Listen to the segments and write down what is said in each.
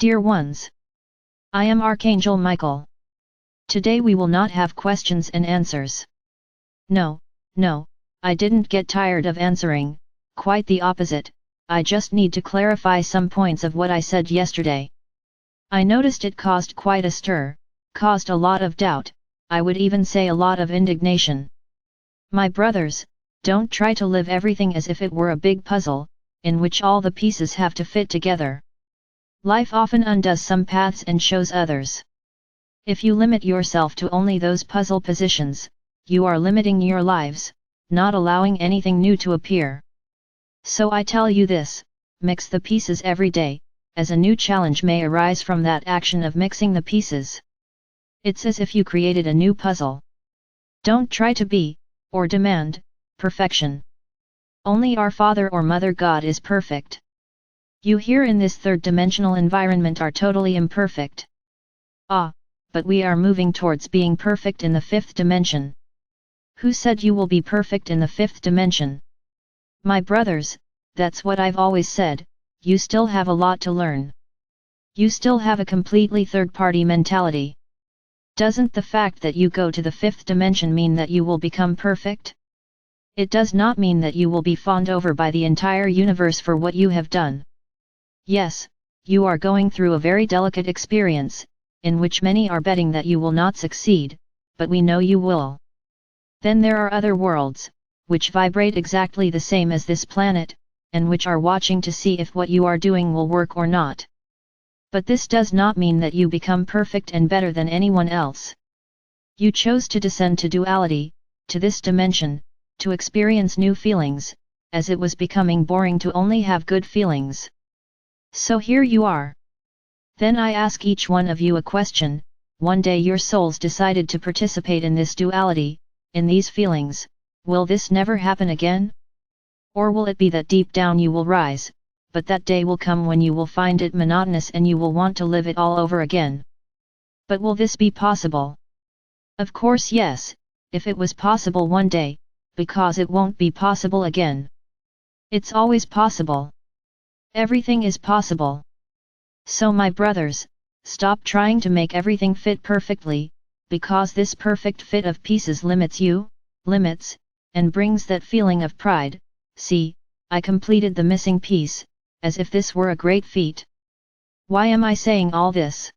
Dear ones, I am Archangel Michael. Today we will not have questions and answers. No, I didn't get tired of answering, quite the opposite, I just need to clarify some points of what I said yesterday. I noticed it caused quite a stir, caused a lot of doubt, I would even say a lot of indignation. My brothers, don't try to live everything as if it were a big puzzle, in which all the pieces have to fit together. Life often undoes some paths and shows others. If you limit yourself to only those puzzle positions, you are limiting your lives, not allowing anything new to appear. So I tell you this, mix the pieces every day, as a new challenge may arise from that action of mixing the pieces. It's as if you created a new puzzle. Don't try to be, or demand, perfection. Only our Father or Mother God is perfect. You here in this third-dimensional environment are totally imperfect. But we are moving towards being perfect in the fifth dimension. Who said you will be perfect in the fifth dimension? My brothers, that's what I've always said, you still have a lot to learn. You still have a completely third-party mentality. Doesn't the fact that you go to the fifth dimension mean that you will become perfect? It does not mean that you will be fawned over by the entire universe for what you have done. Yes, you are going through a very delicate experience, in which many are betting that you will not succeed, but we know you will. Then there are other worlds, which vibrate exactly the same as this planet, and which are watching to see if what you are doing will work or not. But this does not mean that you become perfect and better than anyone else. You chose to descend to duality, to this dimension, to experience new feelings, as it was becoming boring to only have good feelings. So here you are. Then I ask each one of you a question, one day your souls decided to participate in this duality, in these feelings, will this never happen again? Or will it be that deep down you will rise, but that day will come when you will find it monotonous and you will want to live it all over again? But will this be possible? Of course yes, if it was possible one day, because it won't be possible again. It's always possible. Everything is possible. So my brothers, stop trying to make everything fit perfectly, because this perfect fit of pieces limits you, and brings that feeling of pride. See, I completed the missing piece, as if this were a great feat. Why am I saying all this?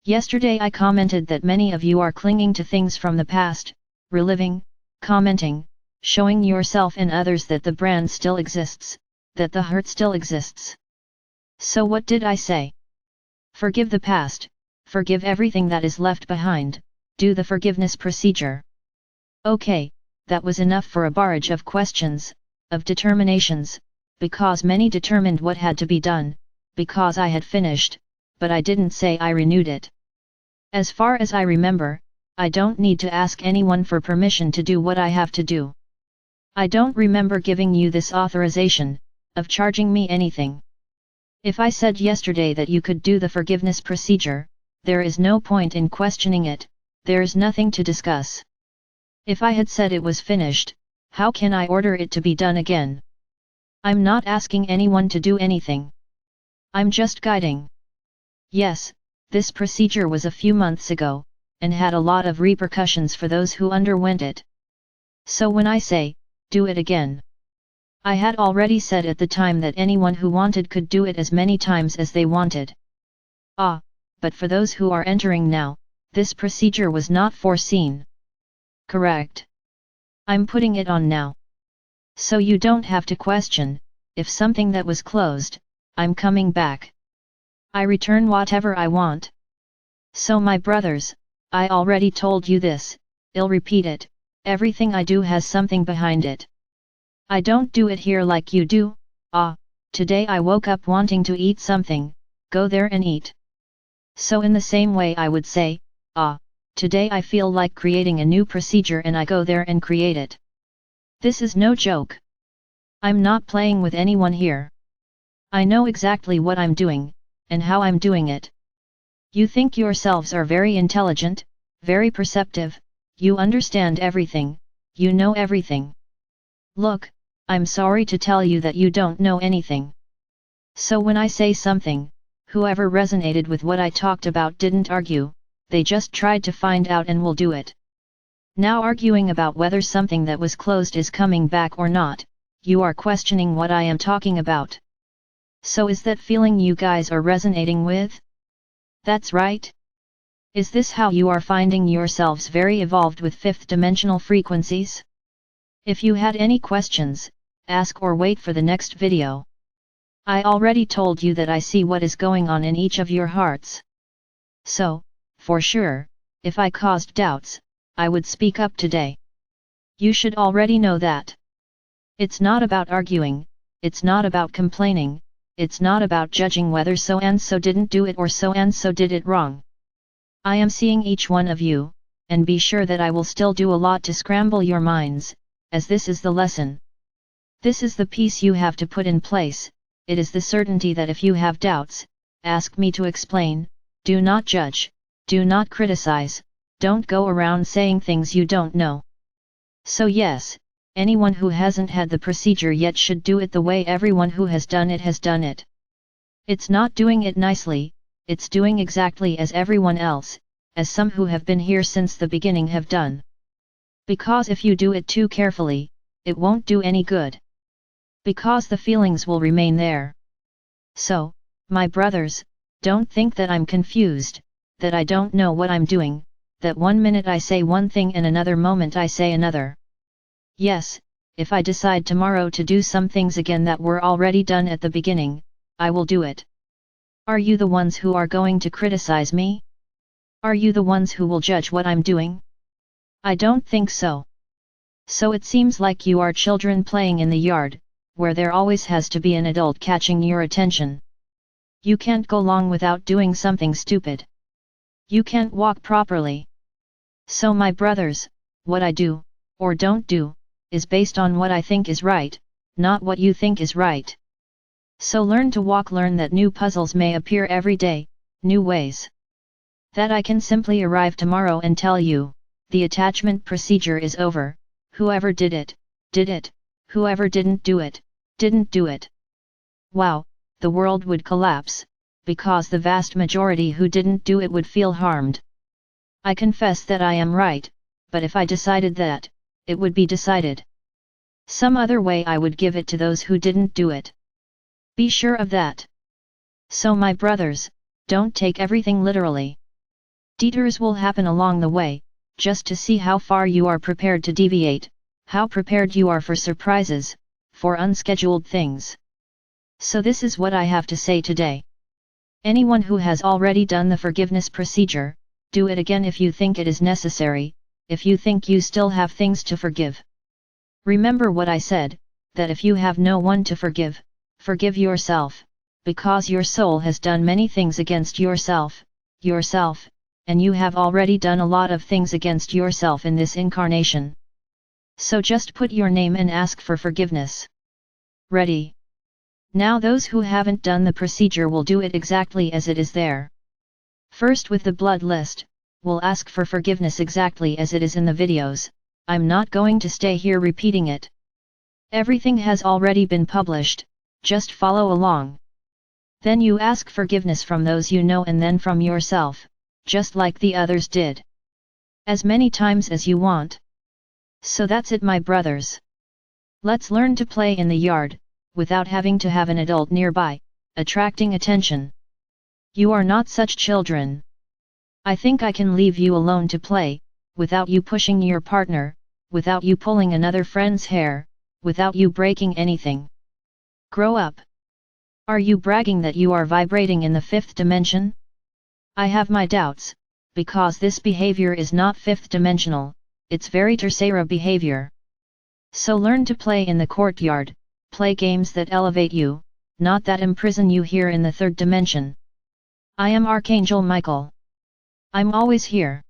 Yesterday I commented that many of you are clinging to things from the past, reliving, commenting, showing yourself and others that the brand still exists, that the hurt still exists. So what did I say? Forgive the past, forgive everything that is left behind, do the forgiveness procedure. Okay, that was enough for a barrage of questions, of determinations, because many determined what had to be done, because I had finished, but I didn't say I renewed it. As far as I remember, I don't need to ask anyone for permission to do what I have to do. I don't remember giving you this authorization, of charging me anything. If I said yesterday that you could do the forgiveness procedure, there is no point in questioning it, there's nothing to discuss. If I had said it was finished, how can I order it to be done again? I'm not asking anyone to do anything. I'm just guiding. Yes, this procedure was a few months ago, and had a lot of repercussions for those who underwent it. So when I say, do it again, I had already said at the time that anyone who wanted could do it as many times as they wanted. But for those who are entering now, this procedure was not foreseen. Correct. I'm putting it on now. So you don't have to question, if something that was closed, I'm coming back. I return whatever I want. So my brothers, I already told you this, I'll repeat it, everything I do has something behind it. I don't do it here like you do. Today I woke up wanting to eat something, go there and eat. So in the same way I would say, today I feel like creating a new procedure and I go there and create it. This is no joke. I'm not playing with anyone here. I know exactly what I'm doing, and how I'm doing it. You think yourselves are very intelligent, very perceptive, you understand everything, you know everything. Look, I'm sorry to tell you that you don't know anything. So when I say something, Whoever resonated with what I talked about didn't argue, they just tried to find out and will do it. Now arguing about whether something that was closed is coming back or not, you are questioning what I am talking about. So is that feeling you guys are resonating with? That's right. Is this how you are finding yourselves very evolved with fifth dimensional frequencies? If you had any questions, ask or wait for the next video. I already told you that I see what is going on in each of your hearts. So, for sure, if I caused doubts, I would speak up today. You should already know that. It's not about arguing, it's not about complaining, it's not about judging whether so and so didn't do it or so and so did it wrong. I am seeing each one of you, and be sure that I will still do a lot to scramble your minds, as this is the lesson. This is the piece you have to put in place. It is the certainty that if you have doubts, ask me to explain. Do not judge, do not criticize, don't go around saying things you don't know. So yes, anyone who hasn't had the procedure yet should do it the way everyone who has done it has done it. It's not doing it nicely, it's doing exactly as everyone else, as some who have been here since the beginning have done. Because if you do it too carefully, it won't do any good. Because the feelings will remain there. So, my brothers, don't think that I'm confused, that I don't know what I'm doing, that one minute I say one thing and another moment I say another. Yes, if I decide tomorrow to do some things again that were already done at the beginning, I will do it. Are you the ones who are going to criticize me? Are you the ones who will judge what I'm doing? I don't think so. So it seems like you are children playing in the yard, where there always has to be an adult catching your attention. You can't go long without doing something stupid. You can't walk properly. So my brothers, what I do, or don't do, is based on what I think is right, not what you think is right. So learn to walk, learn that new puzzles may appear every day, new ways. That I can simply arrive tomorrow and tell you, the attachment procedure is over, whoever did it, whoever didn't do it, didn't do it. Wow, the world would collapse, because the vast majority who didn't do it would feel harmed. I confess that I am right, but if I decided that, it would be decided. Some other way I would give it to those who didn't do it. Be sure of that. So my brothers, don't take everything literally. Detours will happen along the way, just to see how far you are prepared to deviate, how prepared you are for surprises, for unscheduled things. So this is what I have to say today. Anyone who has already done the forgiveness procedure, do it again if you think it is necessary, if you think you still have things to forgive. Remember what I said, that if you have no one to forgive, forgive yourself, because your soul has done many things against yourself, and you have already done a lot of things against yourself in this incarnation. So just put your name and ask for forgiveness. Ready? Now those who haven't done the procedure will do it exactly as it is there. First with the blood list, we'll ask for forgiveness exactly as it is in the videos. I'm not going to stay here repeating it. Everything has already been published, just follow along. Then you ask forgiveness from those you know and then from yourself, just like the others did. As many times as you want. So that's it, my brothers. Let's learn to play in the yard, without having to have an adult nearby, attracting attention. You are not such children. I think I can leave you alone to play, without you pushing your partner, without you pulling another friend's hair, without you breaking anything. Grow up. Are you bragging that you are vibrating in the fifth dimension? I have my doubts, because this behavior is not fifth dimensional, it's very tercera behavior. So learn to play in the courtyard, play games that elevate you, not that imprison you here in the third dimension. I am Archangel Michael. I'm always here.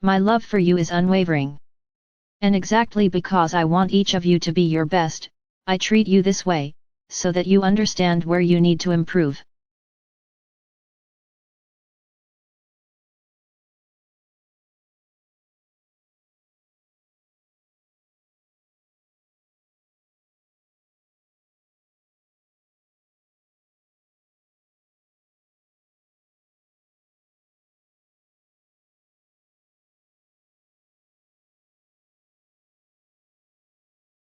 My love for you is unwavering. And exactly because I want each of you to be your best, I treat you this way, so that you understand where you need to improve.